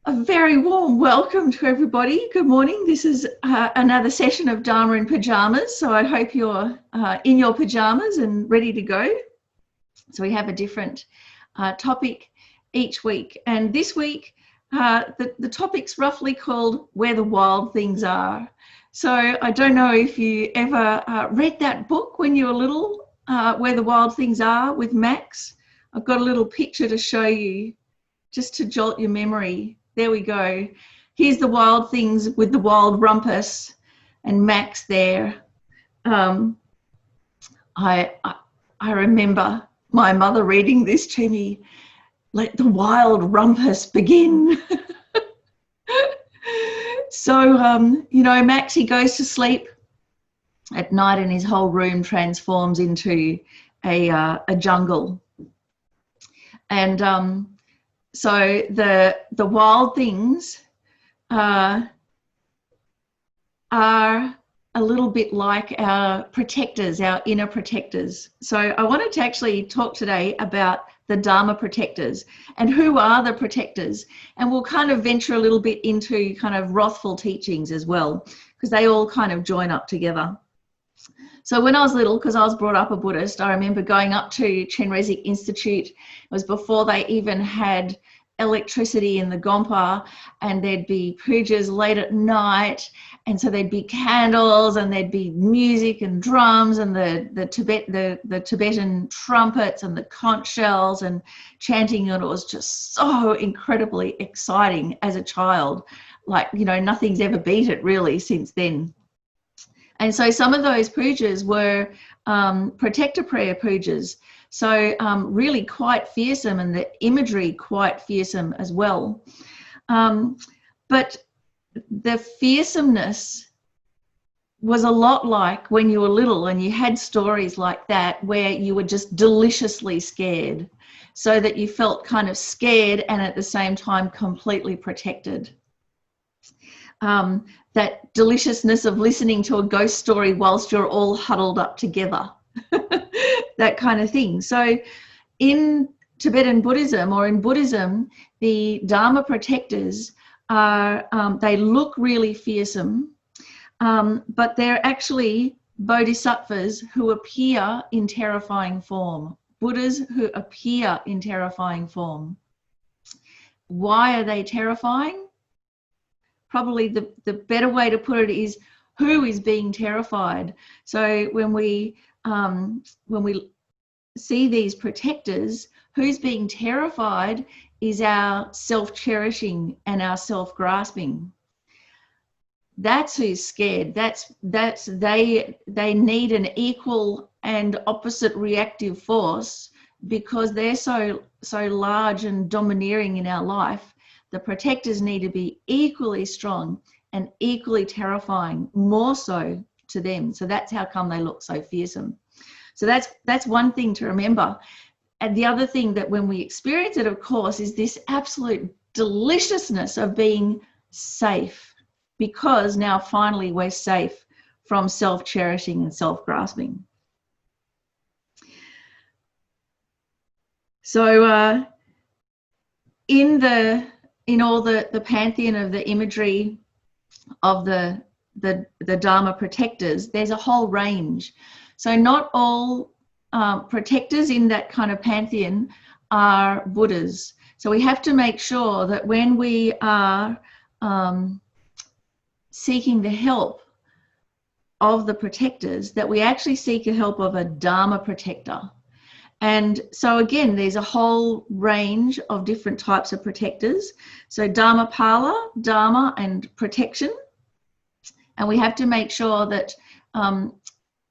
A very warm welcome to everybody. Good morning. This is another session of Dharma in Pyjamas. So I hope you're in your pyjamas and ready to go. So we have a different topic each week. And this week, the topic's roughly called Where the Wild Things Are. So I don't know if you ever read that book when you were little, Where the Wild Things Are with Max. I've got a little picture to show you just to jolt your memory. There we go. Here's the wild things with the wild rumpus and Max there. I remember my mother reading this to me. Let the wild rumpus begin. So, Max, he goes to sleep at night and his whole room transforms into a jungle. And so the wild things are a little bit like our protectors, our inner protectors. So I wanted to actually talk today about the Dharma protectors and who are the protectors. And we'll kind of venture a little bit into kind of wrathful teachings as well, because they all kind of join up together. So when I was little, because I was brought up a Buddhist, I remember going up to Chenrezig Institute. It was before they even had electricity in the Gompa, and there'd be pujas late at night, and so there'd be candles and there'd be music and drums and the Tibetan trumpets and the conch shells and chanting, and it was just so incredibly exciting as a child. Like, nothing's ever beat it really since then. And so some of those pujas were protector prayer pujas. So really quite fearsome, and the imagery quite fearsome as well. But the fearsomeness was a lot like when you were little and you had stories like that where you were just deliciously scared, so that you felt kind of scared and at the same time completely protected. That deliciousness of listening to a ghost story whilst you're all huddled up together, that kind of thing. So in Tibetan Buddhism, or in Buddhism, the Dharma protectors are, they look really fearsome, but they're actually bodhisattvas who appear in terrifying form, Buddhas who appear in terrifying form. Why are they terrifying? Probably the better way to put it is, who is being terrified? So when we see these protectors, who's being terrified is our self-cherishing and our self-grasping. That's who's scared. That's they need an equal and opposite reactive force, because they're so large and domineering in our life. The protectors need to be equally strong and equally terrifying, more so to them. So that's how come they look so fearsome. So that's one thing to remember. And the other thing that when we experience it, of course, is this absolute deliciousness of being safe, because now finally we're safe from self-cherishing and self-grasping. So in all the pantheon of the imagery of the Dharma protectors, there's a whole range. So not all protectors in that kind of pantheon are Buddhas. So we have to make sure that when we are seeking the help of the protectors, that we actually seek the help of a Dharma protector. And so again, there's a whole range of different types of protectors. So Dharmapala, Dharma, and protection. And we have to make sure that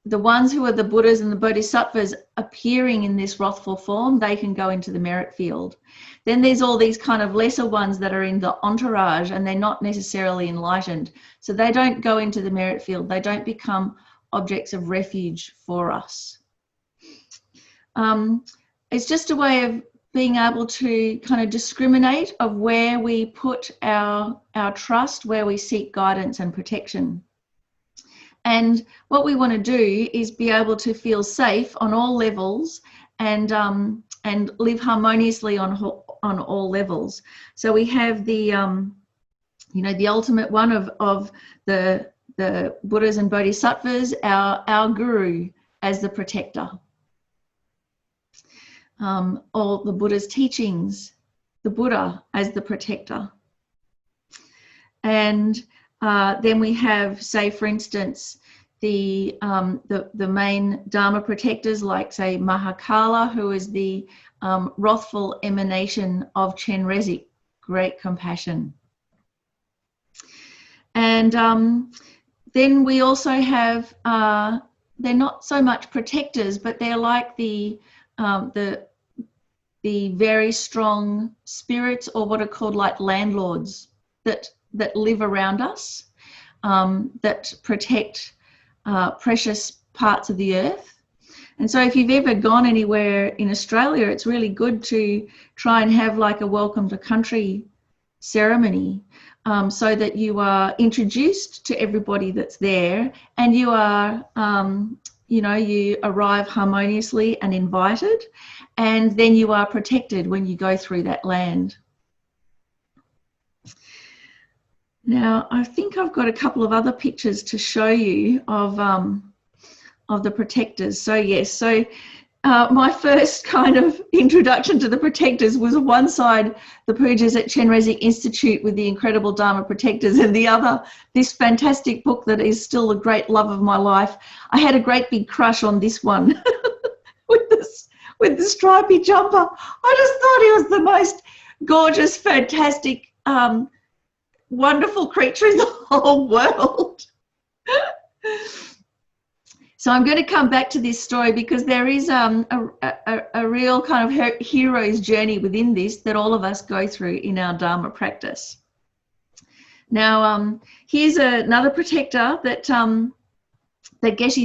the ones who are the Buddhas and the Bodhisattvas appearing in this wrathful form, they can go into the merit field. Then there's all these kind of lesser ones that are in the entourage, and they're not necessarily enlightened. So they don't go into the merit field. They don't become objects of refuge for us. It's just a way of being able to kind of discriminate of where we put our trust, where we seek guidance and protection. And what we want to do is be able to feel safe on all levels and live harmoniously on all levels. So we have the the ultimate one of the Buddhas and Bodhisattvas, our guru as the protector. All the Buddha's teachings, the Buddha as the protector. And then we have, say, for instance, the main Dharma protectors, like, say, Mahakala, who is the wrathful emanation of Chenrezig, great compassion. And then we also have, they're not so much protectors, but they're like the very strong spirits, or what are called like landlords that live around us, that protect precious parts of the earth. And so if you've ever gone anywhere in Australia, it's really good to try and have like a welcome to country ceremony, so that you are introduced to everybody that's there, and you are, you arrive harmoniously and invited, and then you are protected when you go through that land. Now, I think I've got a couple of other pictures to show you of the protectors. So yes, so my first kind of introduction to the protectors was one side, the Pujas at Chenrezig Institute with the incredible Dharma protectors, and the other, this fantastic book that is still a great love of my life. I had a great big crush on this one with the stripy jumper. I just thought he was the most gorgeous, fantastic, wonderful creature in the whole world. So I'm going to come back to this story because there is a real kind of hero's journey within this that all of us go through in our Dharma practice. Now, here's another protector that Geshe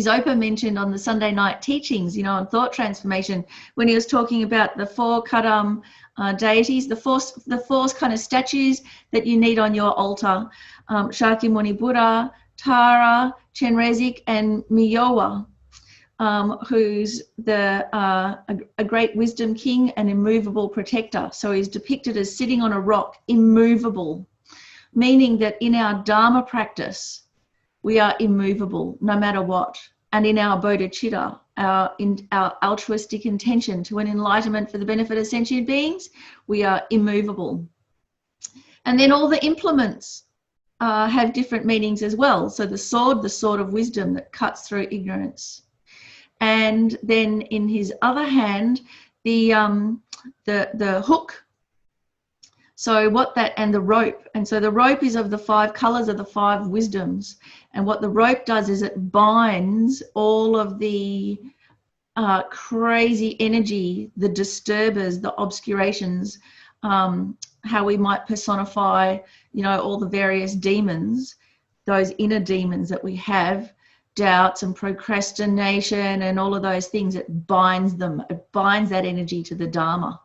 Zopa mentioned on the Sunday night teachings, on thought transformation, when he was talking about the four Kadam deities, the four kind of statues that you need on your altar, Shakyamuni Buddha, Tara, Chenrezig, and Myowa, who's a great wisdom king and immovable protector. So he's depicted as sitting on a rock, immovable, meaning that in our Dharma practice, we are immovable no matter what. And in our bodhicitta, our altruistic intention to an enlightenment for the benefit of sentient beings, we are immovable. And then all the implements have different meanings as well. So the sword of wisdom that cuts through ignorance. And then in his other hand, the hook. So and the rope. And so the rope is of the 5 colors of the 5 wisdoms. And what the rope does is it binds all of the crazy energy, the disturbers, the obscurations, how we might personify, all the various demons, those inner demons that we have, doubts and procrastination and all of those things. It binds them. It binds that energy to the Dharma.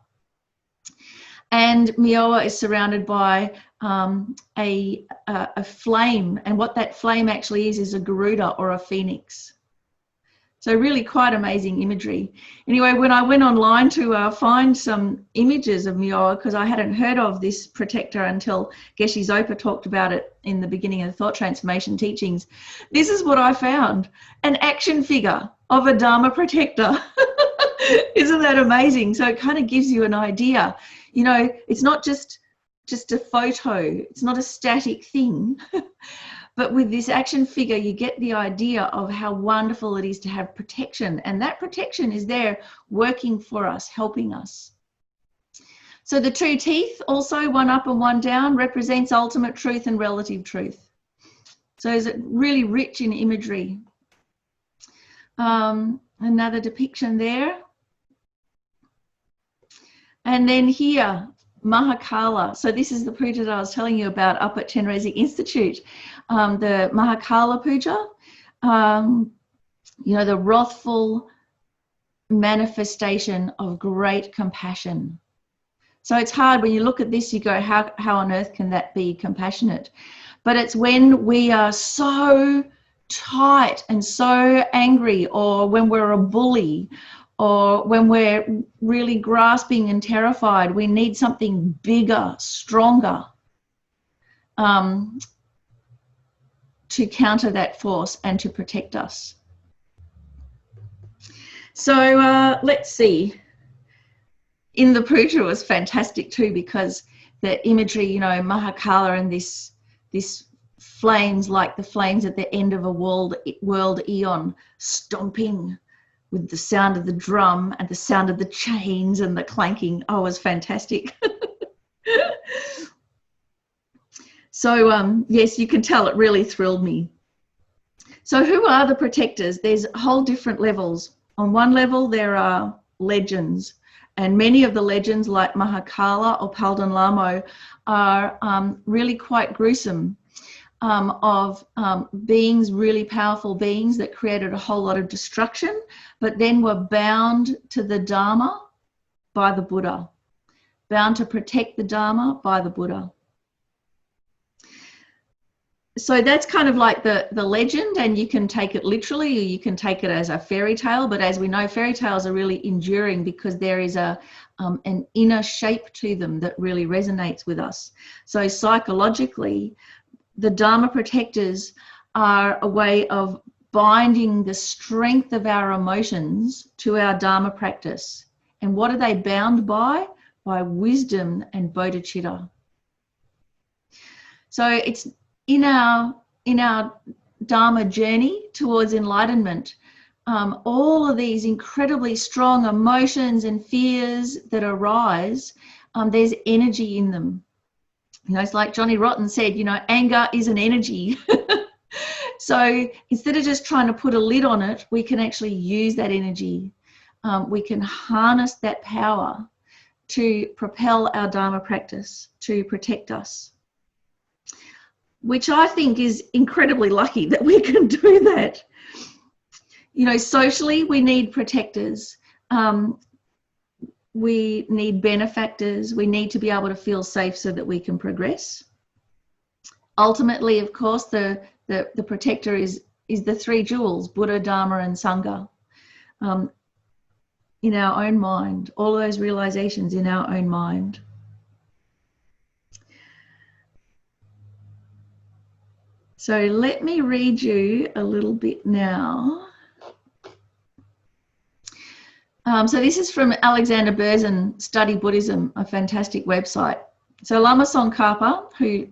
And Myowa is surrounded by a flame, and what that flame actually is a Garuda or a phoenix. So really quite amazing imagery. Anyway, when I went online to find some images of Myowa, because I hadn't heard of this protector until Geshe Zopa talked about it in the beginning of the Thought Transformation teachings, this is what I found: an action figure of a Dharma protector. Isn't that amazing? So it kind of gives you an idea. It's not just a photo. It's not a static thing. But with this action figure, you get the idea of how wonderful it is to have protection. And that protection is there working for us, helping us. So the 2 teeth, also one up and one down, represents ultimate truth and relative truth. So is it really rich in imagery? Another depiction there. And then here, Mahakala. So this is the puja that I was telling you about up at Chenrezig Institute. The Mahakala puja, the wrathful manifestation of great compassion. So it's hard when you look at this, you go, how on earth can that be compassionate? But it's when we are so tight and so angry, or when we're a bully, or when we're really grasping and terrified, we need something bigger, stronger, to counter that force and to protect us. So let's see. In the Puja was fantastic too, because the imagery, you know, Mahakala and this flames like the flames at the end of a world eon, stomping with the sound of the drum and the sound of the chains and the clanking. Oh, it was fantastic. So yes, you can tell it really thrilled me. So who are the protectors? There's whole different levels. On one level, there are legends, and many of the legends like Mahakala or Palden Lamo are really quite gruesome, of beings, really powerful beings that created a whole lot of destruction, but then were bound to the Dharma by the Buddha, bound to protect the Dharma by the Buddha. So that's kind of like the legend, and you can take it literally or you can take it as a fairy tale, but as we know, fairy tales are really enduring because there is an inner shape to them that really resonates with us. So psychologically, the Dharma protectors are a way of binding the strength of our emotions to our Dharma practice. And what are they bound by? By wisdom and bodhicitta. So it's in our Dharma journey towards enlightenment, all of these incredibly strong emotions and fears that arise, there's energy in them. You know, it's like Johnny Rotten said, you know, anger is an energy. So instead of just trying to put a lid on it, we can actually use that energy. We can harness that power to propel our Dharma practice, to protect us, which I think is incredibly lucky that we can do that. You know, socially, we need protectors. We need benefactors. We need to be able to feel safe so that we can progress. Ultimately, of course, the protector is the three jewels, Buddha, Dharma, and Sangha, in our own mind, all those realizations in our own mind. So let me read you a little bit now. So this is from Alexander Berzin, Study Buddhism, a fantastic website. So Lama Tsongkhapa, who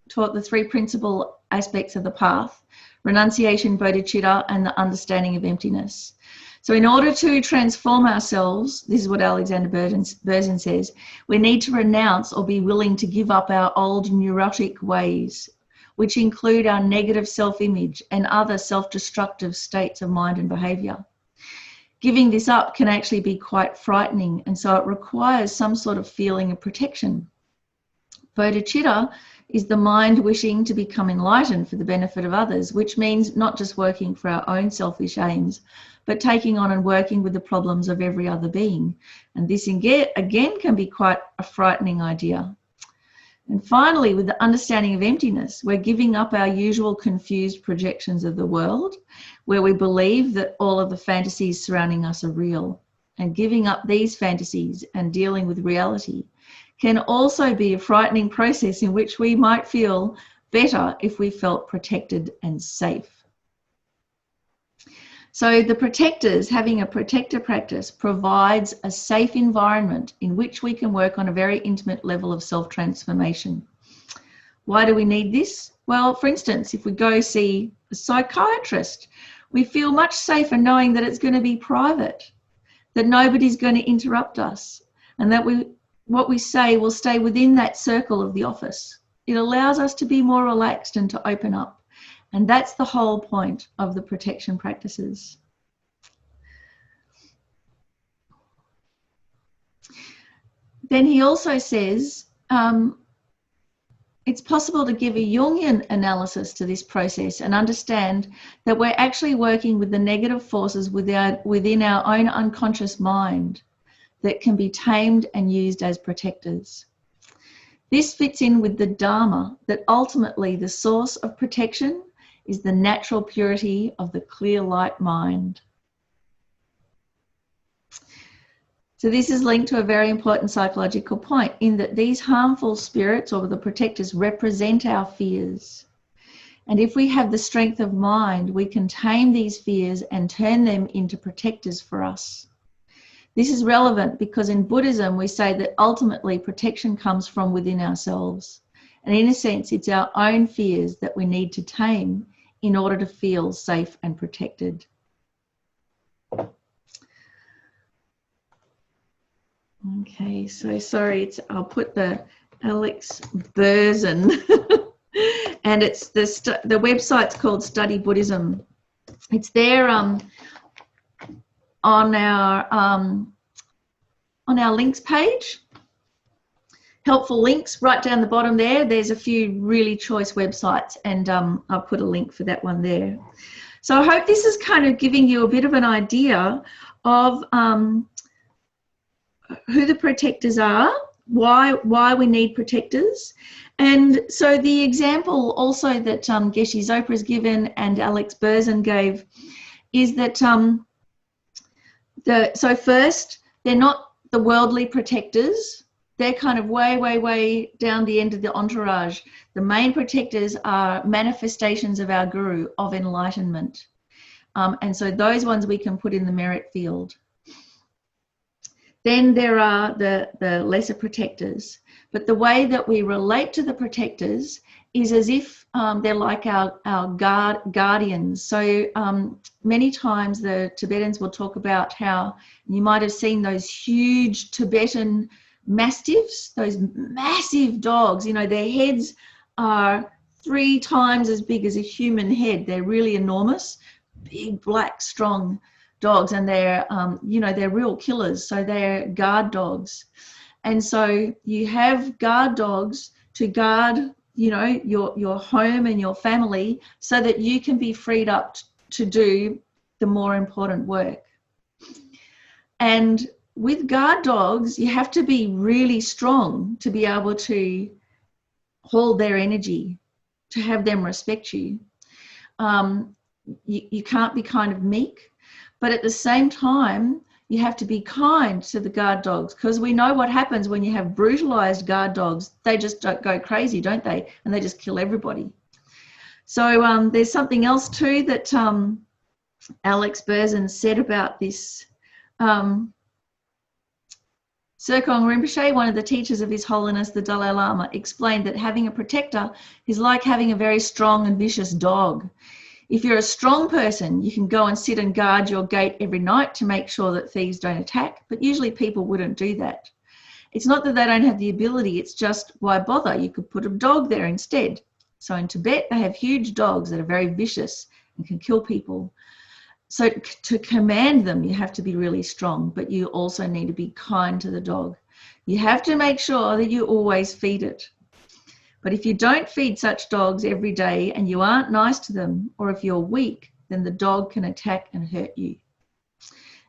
taught the three principal aspects of the path, renunciation, bodhicitta, and the understanding of emptiness. So in order to transform ourselves, this is what Alexander Berzin says, we need to renounce or be willing to give up our old neurotic ways, which include our negative self-image and other self-destructive states of mind and behavior. Giving this up can actually be quite frightening, and so it requires some sort of feeling of protection. Bodhicitta is the mind wishing to become enlightened for the benefit of others, which means not just working for our own selfish aims, but taking on and working with the problems of every other being. And this again can be quite a frightening idea. And finally, with the understanding of emptiness, we're giving up our usual confused projections of the world, where we believe that all of the fantasies surrounding us are real. And giving up these fantasies and dealing with reality can also be a frightening process in which we might feel better if we felt protected and safe. So the protectors, having a protector practice, provides a safe environment in which we can work on a very intimate level of self-transformation. Why do we need this? Well, for instance, if we go see a psychiatrist, we feel much safer knowing that it's going to be private, that nobody's going to interrupt us, and that what we say will stay within that circle of the office. It allows us to be more relaxed and to open up. And that's the whole point of the protection practices. Then he also says, it's possible to give a Jungian analysis to this process and understand that we're actually working with the negative forces within our own unconscious mind that can be tamed and used as protectors. This fits in with the Dharma, that ultimately the source of protection is the natural purity of the clear light mind. So this is linked to a very important psychological point in that these harmful spirits or the protectors represent our fears. And if we have the strength of mind, we can tame these fears and turn them into protectors for us. This is relevant because in Buddhism, we say that ultimately protection comes from within ourselves. And in a sense, it's our own fears that we need to tame in order to feel safe and protected. Okay, so sorry, I'll put the Alex Berzin, and it's the website's called Study Buddhism. It's there on our links page. Helpful links right down the bottom there. There's a few really choice websites, and I'll put a link for that one there. So I hope this is kind of giving you a bit of an idea of who the protectors are, why we need protectors. And so the example also that Geshe Zopa has given and Alex Berzin gave is that so first, they're not the worldly protectors. They're kind of way down the end of the entourage. The main protectors are manifestations of our guru, of enlightenment. And so those ones we can put in the merit field. Then there are the lesser protectors. But the way that we relate to the protectors is as if they're like our guardians. So many times the Tibetans will talk about how you might have seen those huge Tibetan mastiffs, those massive dogs. You know, their heads are 3 times as big as a human head. They're really enormous, big, black, strong dogs, and they're they're real killers. So they're guard dogs. And so you have guard dogs to guard, you know, your home and your family so that you can be freed up to do the more important work. And with guard dogs, you have to be really strong to be able to hold their energy, to have them respect you. You can't be kind of meek, but at the same time, you have to be kind to the guard dogs, because we know what happens when you have brutalized guard dogs. They just don't go crazy, don't they? And they just kill everybody. So there's something else too that Alex Berzin said about this. Serkong Rinpoche, one of the teachers of His Holiness the Dalai Lama, explained that having a protector is like having a very strong and vicious dog. If you're a strong person, you can go and sit and guard your gate every night to make sure that thieves don't attack, but usually people wouldn't do that. It's not that they don't have the ability, it's just why bother? You could put a dog there instead. So in Tibet, they have huge dogs that are very vicious and can kill people. So to command them, you have to be really strong, but you also need to be kind to the dog. You have to make sure that you always feed it. But if you don't feed such dogs every day and you aren't nice to them, or if you're weak, then the dog can attack and hurt you.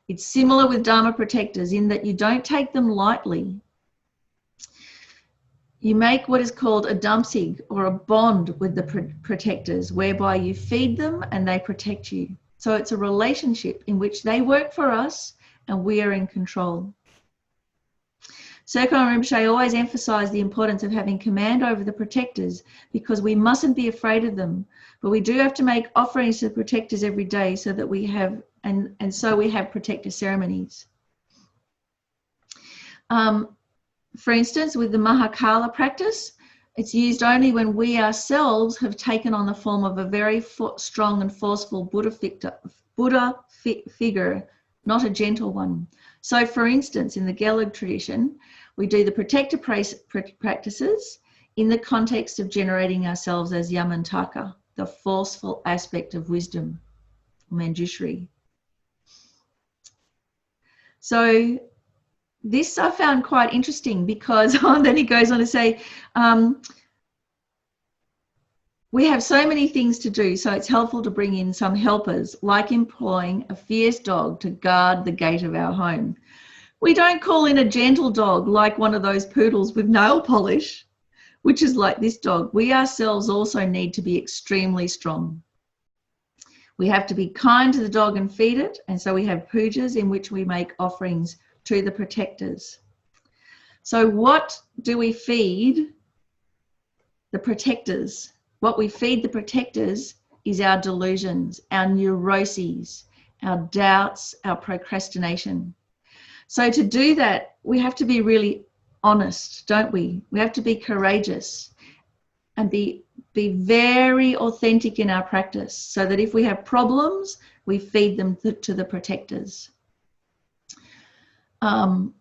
It's similar with Dharma protectors in that you don't take them lightly. You make what is called a damsig, or a bond with the protectors, whereby you feed them and they protect you. So it's a relationship in which they work for us and we are in control. Serkong Rinpoche always emphasised the importance of having command over the protectors, because we mustn't be afraid of them, but we do have to make offerings to the protectors every day so that we have, and so we have protector ceremonies. For instance, with the Mahakala practice, it's used only when we ourselves have taken on the form of a very strong and forceful Buddha figure, not a gentle one. So, for instance, in the Gelug tradition, we do the protector practices in the context of generating ourselves as Yamantaka, the forceful aspect of wisdom, Manjushri. So this I found quite interesting, because then he goes on to say, we have so many things to do, so it's helpful to bring in some helpers, like employing a fierce dog to guard the gate of our home. We don't call in a gentle dog like one of those poodles with nail polish, which is like this dog. We ourselves also need to be extremely strong. We have to be kind to the dog and feed it. And so we have pujas in which we make offerings to the protectors. So what do we feed the protectors? What we feed the protectors is our delusions, our neuroses, our doubts, our procrastination. So to do that, we have to be really honest, don't we? We have to be courageous and be very authentic in our practice, so that if we have problems, we feed them to the protectors. And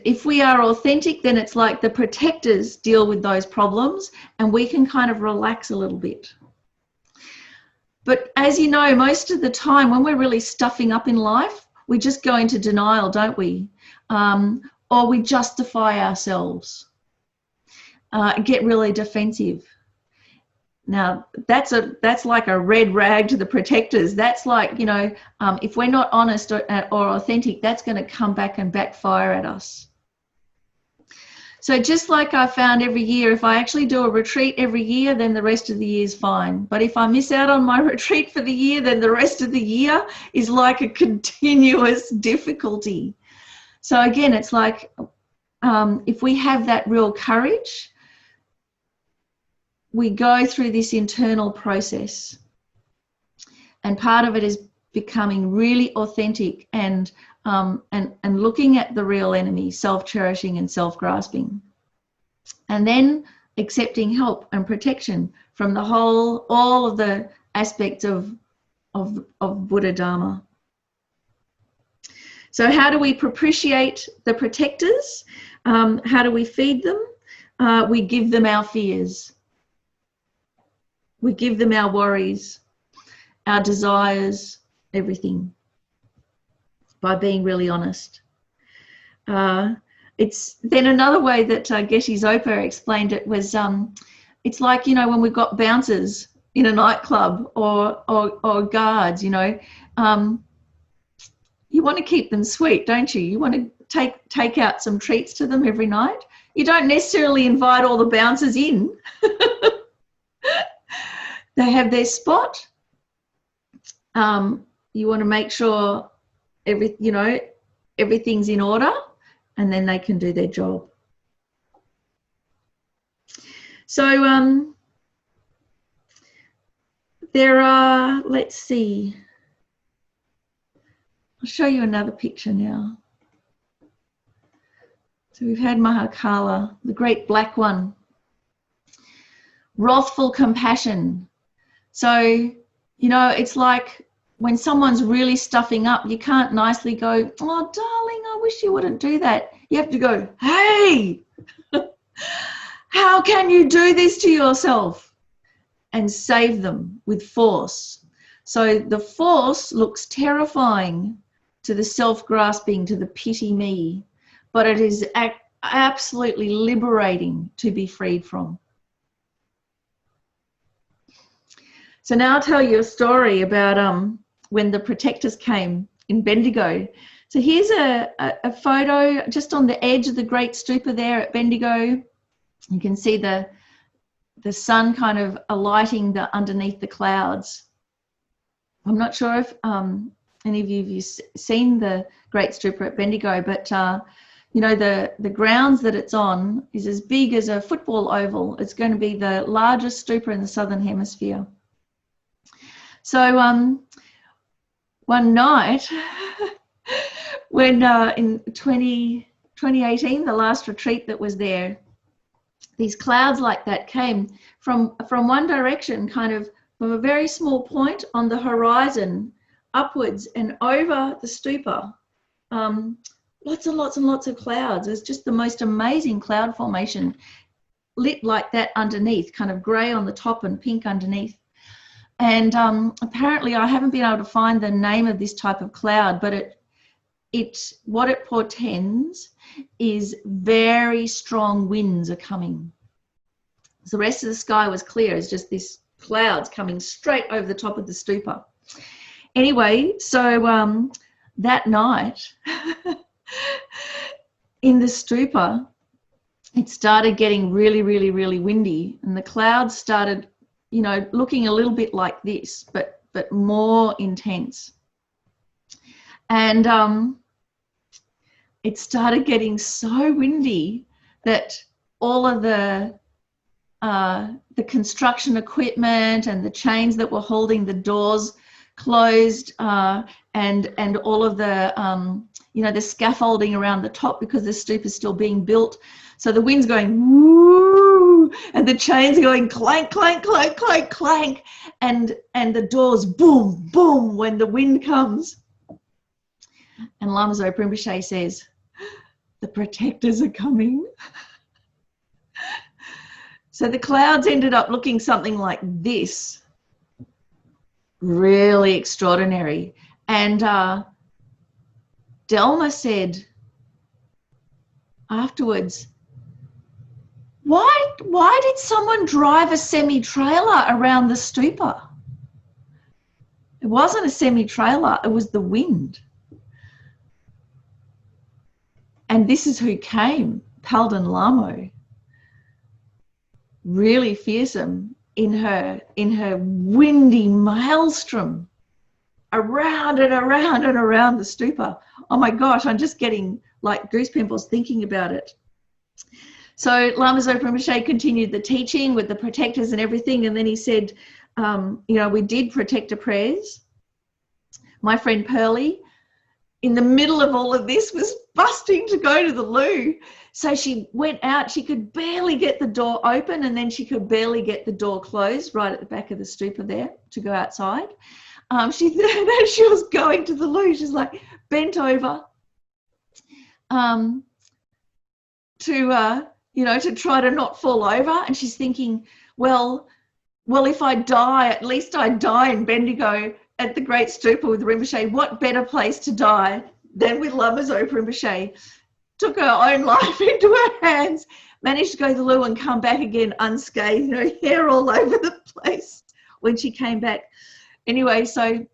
if we are authentic, then it's like the protectors deal with those problems and we can kind of relax a little bit. But as you know, most of the time when we're really stuffing up in life, we just go into denial, don't we? Or we justify ourselves, get really defensive. Now, that's like a red rag to the protectors. That's like, you know, if we're not honest or authentic, that's going to come back and backfire at us. So just like I found every year, if I actually do a retreat every year, then the rest of the year is fine. But if I miss out on my retreat for the year, then the rest of the year is like a continuous difficulty. So again, it's like if we have that real courage, we go through this internal process, and part of it is becoming really authentic and looking at the real enemy, self-cherishing and self-grasping, and then accepting help and protection from all of the aspects of Buddha Dharma. So how do we propitiate the protectors? How do we feed them? We give them our fears. We give them our worries, our desires, everything, by being really honest. It's then another way that Geshe Zopa explained it was, it's like, you know, when we've got bouncers in a nightclub or guards, you know, you want to keep them sweet, don't you? You want to take out some treats to them every night. You don't necessarily invite all the bouncers in. They have their spot. You want to make sure everything's in order, and then they can do their job. So there are, let's see, I'll show you another picture now. So we've had Mahakala, the great black one. Wrathful compassion. So, you know, it's like when someone's really stuffing up, you can't nicely go, oh, darling, I wish you wouldn't do that. You have to go, hey, how can you do this to yourself? And save them with force. So the force looks terrifying to the self-grasping, to the pity me, but it is absolutely liberating to be freed from. So now I'll tell you a story about when the protectors came in Bendigo. So here's a photo just on the edge of the Great Stupa there at Bendigo. You can see the sun kind of alighting underneath the clouds. I'm not sure if any of you have seen the Great Stupa at Bendigo, but you know, the grounds that it's on is as big as a football oval. It's going to be the largest stupa in the Southern Hemisphere. So one night when in 2018, the last retreat that was there, these clouds like that came from one direction, kind of from a very small point on the horizon upwards and over the stupa. Lots and lots and lots of clouds. It's just the most amazing cloud formation, lit like that underneath, kind of grey on the top and pink underneath. And apparently I haven't been able to find the name of this type of cloud, but what it portends is very strong winds are coming. So the rest of the sky was clear. It's just these clouds coming straight over the top of the stupa. Anyway, so that night in the stupa, it started getting really, really, really windy, and the clouds started, you know, looking a little bit like this, but but more intense. And it started getting so windy that all of the construction equipment and the chains that were holding the doors closed, and all of the the scaffolding around the top, because the stoop is still being built. So the wind's going woo, and the chains are going clank, clank, clank, clank, clank, and the doors boom, boom when the wind comes. And Lama Zopa Rinpoche says, the protectors are coming. So the clouds ended up looking something like this. Really extraordinary. And Delma said afterwards, why did someone drive a semi-trailer around the stupa? It wasn't a semi-trailer, it was the wind. And this is who came, Palden Lamo. Really fearsome in her windy maelstrom, around and around and around the stupa. Oh my gosh, I'm just getting like goose pimples thinking about it. So Lama Zopa Rinpoche continued the teaching with the protectors and everything, and then he said, we did protector prayers. My friend Pearlie, in the middle of all of this, was busting to go to the loo. So she went out, she could barely get the door open, and then she could barely get the door closed right at the back of the stupa there to go outside. As she was going to the loo, she's like bent over to try to not fall over. And she's thinking, well, if I die, at least I die in Bendigo at the Great Stupa with Rinpoche. What better place to die than with Lama Zopa Rinpoche? Took her own life into her hands, managed to go to the loo and come back again unscathed, hair all over the place when she came back. Anyway, so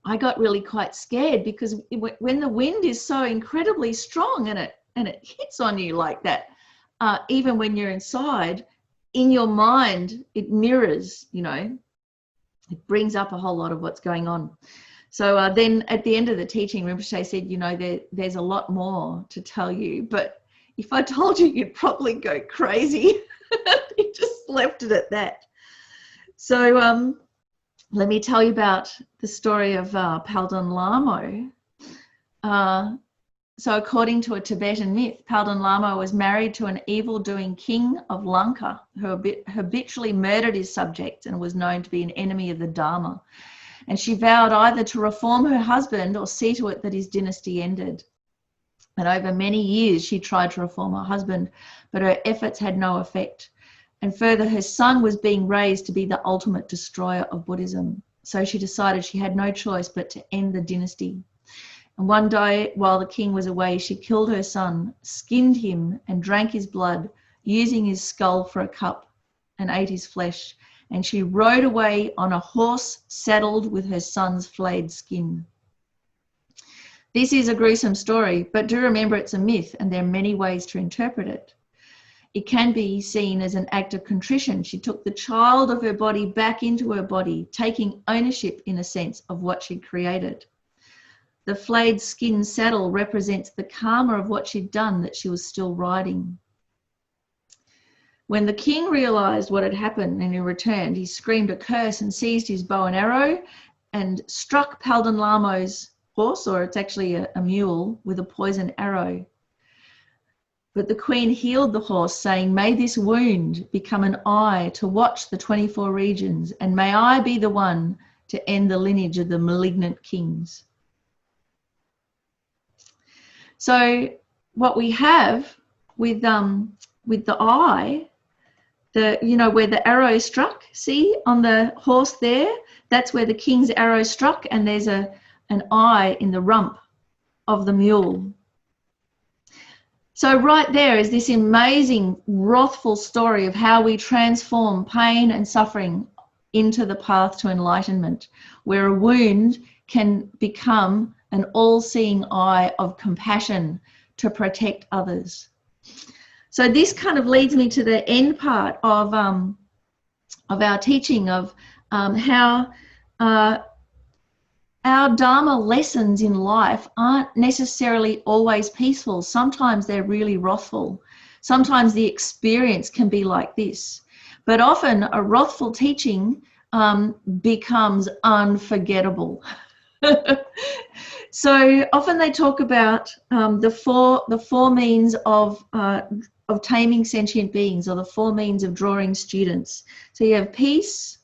I got really quite scared, because when the wind is so incredibly strong and it hits on you like that, even when you're inside, in your mind, it mirrors, it brings up a whole lot of what's going on. So then at the end of the teaching, Rinpoche said, there's a lot more to tell you, but if I told you, you'd probably go crazy. He just left it at that. So let me tell you about the story of Palden Lamo. So according to a Tibetan myth, Palden Lamo was married to an evil-doing king of Lanka who habitually murdered his subjects and was known to be an enemy of the Dharma. And she vowed either to reform her husband or see to it that his dynasty ended. And over many years, she tried to reform her husband, but her efforts had no effect. And further, her son was being raised to be the ultimate destroyer of Buddhism. So she decided she had no choice but to end the dynasty. And one day, while the king was away, she killed her son, skinned him, and drank his blood, using his skull for a cup, and ate his flesh. And she rode away on a horse saddled with her son's flayed skin. This is a gruesome story, but do remember it's a myth, and there are many ways to interpret it. It can be seen as an act of contrition. She took the child of her body back into her body, taking ownership, in a sense, of what she'd created. The flayed skin saddle represents the karma of what she'd done that she was still riding. When the king realized what had happened and he returned, he screamed a curse and seized his bow and arrow and struck Palden Lamo's horse, or it's actually a mule, with a poisoned arrow. But the queen healed the horse, saying, "May this wound become an eye to watch the 24 regions, and may I be the one to end the lineage of the malignant kings." So what we have with the eye, where the arrow struck, see on the horse there, that's where the king's arrow struck, and there's an eye in the rump of the mule. So right there is this amazing, wrathful story of how we transform pain and suffering into the path to enlightenment, where a wound can become an all-seeing eye of compassion to protect others. So this kind of leads me to the end part of our teaching of how our Dharma lessons in life aren't necessarily always peaceful. Sometimes they're really wrathful. Sometimes the experience can be like this. But often a wrathful teaching becomes unforgettable. So often they talk about the four means of taming sentient beings, or the four means of drawing students. So you have peace,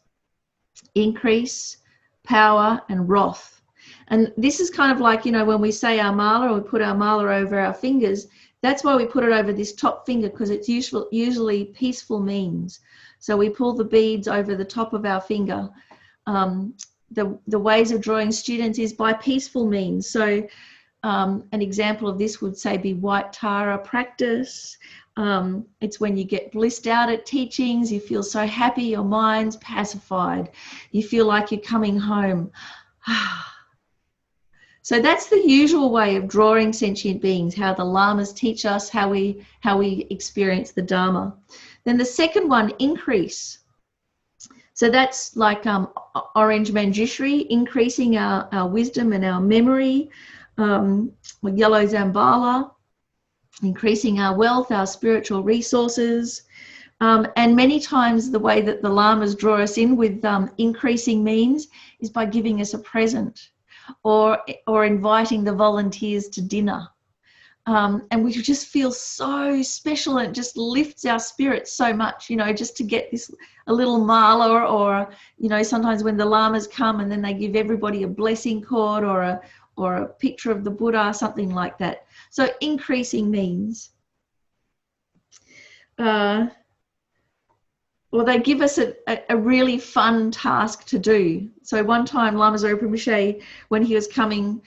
increase, power, and wrath. And this is kind of like, you know, when we say our mala, or we put our mala over our fingers, that's why we put it over this top finger, because it's usually peaceful means. So we pull the beads over the top of our finger. The ways of drawing students is by peaceful means. So an example of this would say be white Tara practice. It's when you get blissed out at teachings, you feel so happy, your mind's pacified, you feel like you're coming home. So that's the usual way of drawing sentient beings, how the lamas teach us, how we experience the Dharma. Then the second one, increase. So that's like orange manjushri, increasing our wisdom and our memory. Yellow zambala, increasing our wealth, our spiritual resources. And many times the way that the lamas draw us in with increasing means is by giving us a present, or inviting the volunteers to dinner. And we just feel so special, and it just lifts our spirits so much, you know, just to get a little mala, or, you know, sometimes when the lamas come and then they give everybody a blessing cord, or a picture of the Buddha, something like that. So increasing means. Or they give us a really fun task to do. So one time Lama Zopa Rinpoche, when he was coming,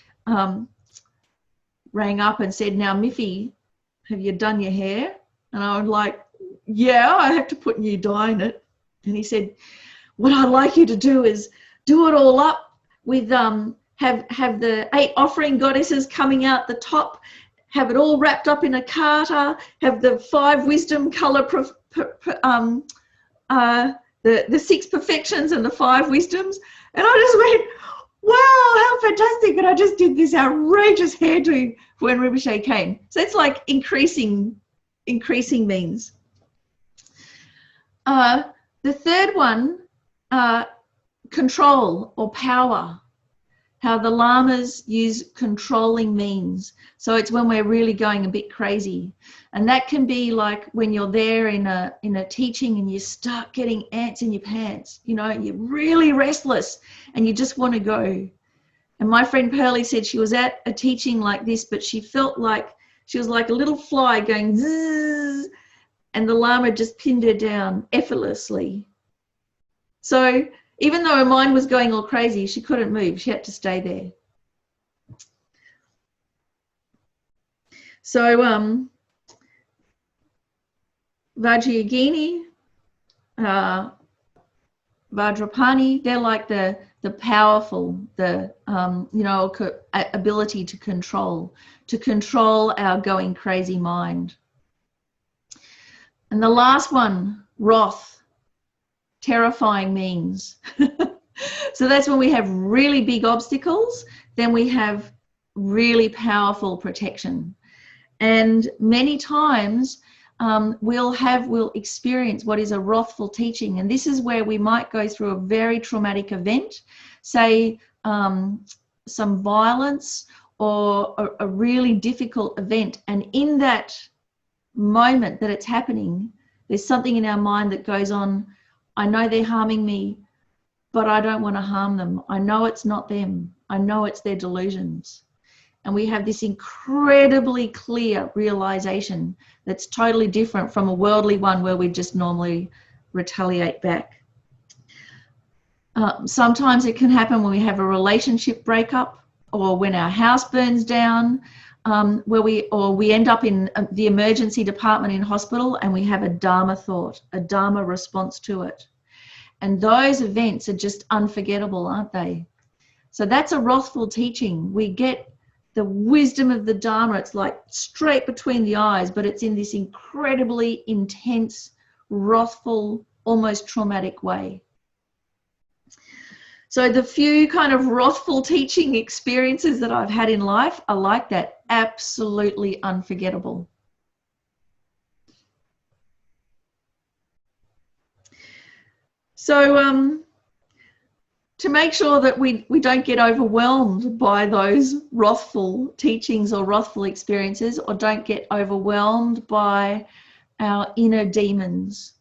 rang up and said, "Now, Miffy, have you done your hair?" And I was like, "Yeah, I have to put new dye in it." And he said, "What I'd like you to do is do it all up with, have the 8 offering goddesses coming out the top, have it all wrapped up in a kata, have the 5 wisdom color, the 6 perfections and the 5 wisdoms." And I just went, wow, how fantastic. And I just did this outrageous hairdo when Rinpoche came. So it's like increasing means. The third one, control or power. How the lamas use controlling means. So it's when we're really going a bit crazy. And that can be like when you're there in a teaching and you start getting ants in your pants. You know, you're really restless and you just want to go. And my friend Pearlie said she was at a teaching like this, but she felt like she was like a little fly going zzz, and the lama just pinned her down effortlessly. So even though her mind was going all crazy, she couldn't move. She had to stay there. So Vajrayogini, Vajrapani, they're like the powerful, the ability to control our going crazy mind. And the last one, wrath. Terrifying means. So that's when we have really big obstacles, then we have really powerful protection. And many times we'll experience what is a wrathful teaching. And this is where we might go through a very traumatic event, say some violence or a really difficult event. And in that moment that it's happening, there's something in our mind that goes on, I know they're harming me, but I don't want to harm them. I know it's not them. I know it's their delusions. And we have this incredibly clear realization that's totally different from a worldly one where we just normally retaliate back. Sometimes it can happen when we have a relationship breakup, or when our house burns down, where we end up in the emergency department in hospital and we have a Dharma thought, a Dharma response to it. And those events are just unforgettable, aren't they? So that's a wrathful teaching. We get the wisdom of the Dharma. It's like straight between the eyes, but it's in this incredibly intense, wrathful, almost traumatic way. So the few kind of wrathful teaching experiences that I've had in life are like that, absolutely unforgettable. So to make sure that we don't get overwhelmed by those wrathful teachings or wrathful experiences, or don't get overwhelmed by our inner demons,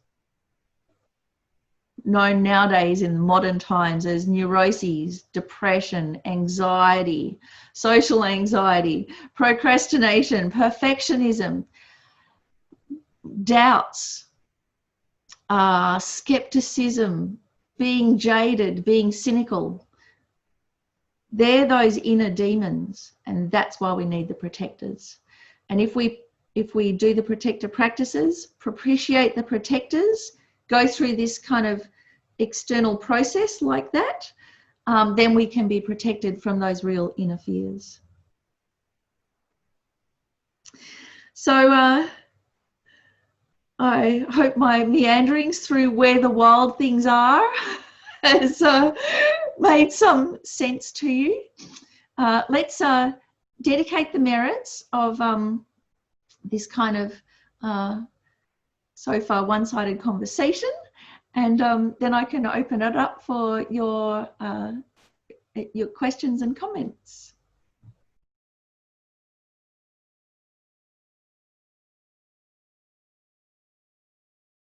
known nowadays in modern times as neuroses, depression, anxiety, social anxiety, procrastination, perfectionism, doubts, skepticism, being jaded, being cynical. They're those inner demons, and that's why we need the protectors. And if we do the protector practices, propitiate the protectors, go through this kind of external process like that, then we can be protected from those real inner fears. So I hope my meanderings through where the wild things are has made some sense to you. Let's dedicate the merits of this kind of so far one-sided conversation, and then I can open it up for your questions and comments.